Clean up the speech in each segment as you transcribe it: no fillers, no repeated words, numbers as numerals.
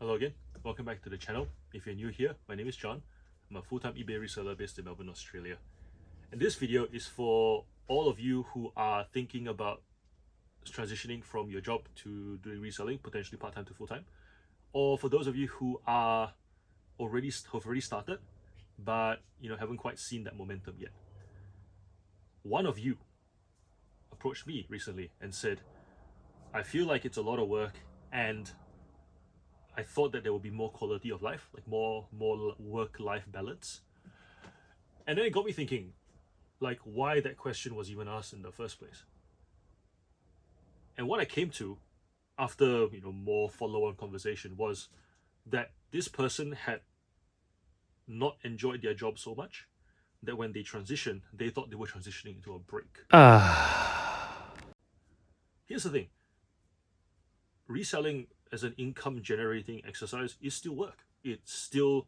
Hello again, welcome back to the channel. If you're new here, my name is John. I'm a full-time eBay reseller based in Melbourne, Australia. And this video is for all of you who are thinking about transitioning from your job to doing reselling, potentially part-time to full-time, or for those of you who have already started, but haven't quite seen that momentum yet. One of you approached me recently and said, I feel like it's a lot of work and I thought that there would be more quality of life, like more work-life balance. And then it got me thinking, like, why that question was even asked in the first place. And what I came to after more follow-on conversation was that this person had not enjoyed their job so much that when they transitioned, they thought they were transitioning into a break. Here's the thing. Reselling as an income generating exercise is still work. It's still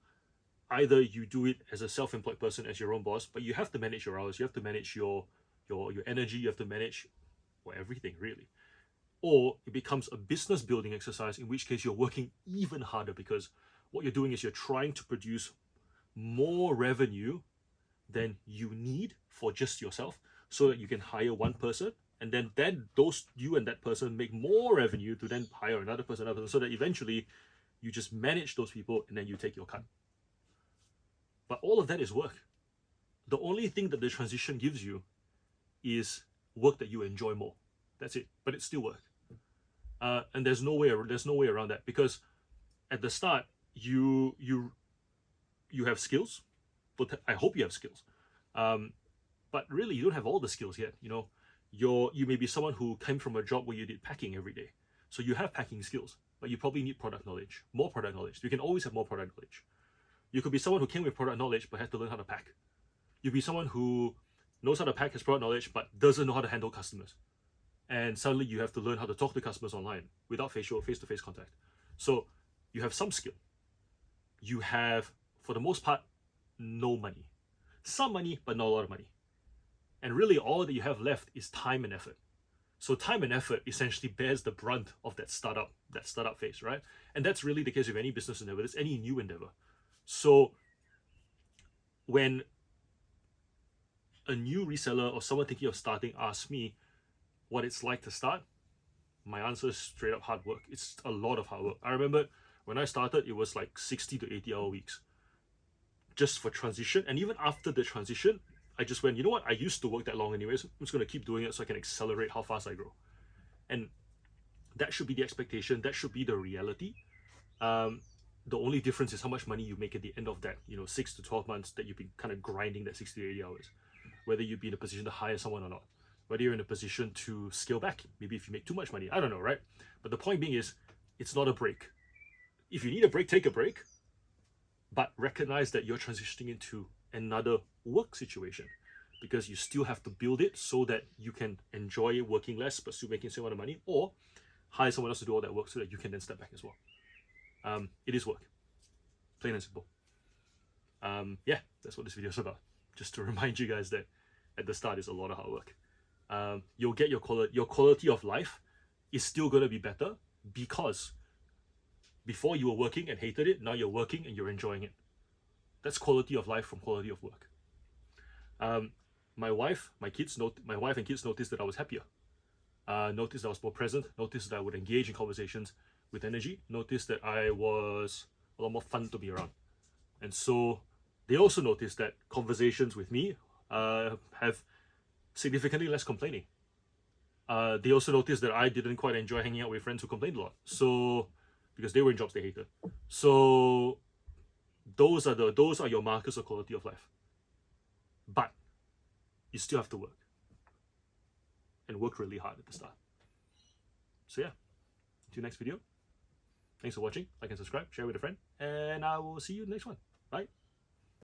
either you do it as a self-employed person, as your own boss, but you have to manage your hours, you have to manage your energy, you have to manage everything really. Or it becomes a business building exercise, in which case you're working even harder because what you're doing is you're trying to produce more revenue than you need for just yourself so that you can hire one person, and then you and that person make more revenue to then hire another person, so that eventually you just manage those people and then you take your cut. But all of that is work. The only thing that the transition gives you is work that you enjoy more. That's it. But it's still work. And there's no way around that, because at the start you have skills. But I hope you have skills. But really you don't have all the skills yet. You may be someone who came from a job where you did packing every day. So you have packing skills, but you probably need product knowledge, more product knowledge. You can always have more product knowledge. You could be someone who came with product knowledge but had to learn how to pack. You'd be someone who knows how to pack, has product knowledge, but doesn't know how to handle customers. And suddenly you have to learn how to talk to customers online without face-to-face contact. So you have some skill. You have, for the most part, no money. Some money, but not a lot of money. And really all that you have left is time and effort. So time and effort essentially bears the brunt of that startup phase, right? And that's really the case with any business endeavor, that's any new endeavor. So when a new reseller or someone thinking of starting asks me what it's like to start, my answer is straight up hard work. It's a lot of hard work. I remember when I started, it was like 60 to 80 hour weeks just for transition. And even after the transition, I just went, you know what? I used to work that long anyways. I'm just going to keep doing it so I can accelerate how fast I grow. And that should be the expectation. That should be the reality. The only difference is how much money you make at the end of that, 6 to 12 months that you've been kind of grinding that 60 to 80 hours. Whether you'd be in a position to hire someone or not. Whether you're in a position to scale back. Maybe if you make too much money. I don't know, right? But the point being is, it's not a break. If you need a break, take a break. But recognize that you're transitioning into another work situation, because you still have to build it so that you can enjoy working less but still making the same amount of money, or hire someone else to do all that work so that you can then step back as well. It is work, plain and simple. Yeah, that's what this video is about. Just to remind you guys that at the start is a lot of hard work. You'll get your quality of life is still going to be better, because before you were working and hated it, now you're working and you're enjoying it. That's quality of life from quality of work. My wife and kids noticed that I was happier. Noticed that I was more present. Noticed that I would engage in conversations with energy. Noticed that I was a lot more fun to be around. And so they also noticed that conversations with me have significantly less complaining. They also noticed that I didn't quite enjoy hanging out with friends who complained a lot. So, because they were in jobs they hated. So those are your markers of quality of life. But you still have to work. And work really hard at the start. So yeah, to the next video. Thanks for watching. Like and subscribe, share with a friend, and I will see you in the next one. Bye.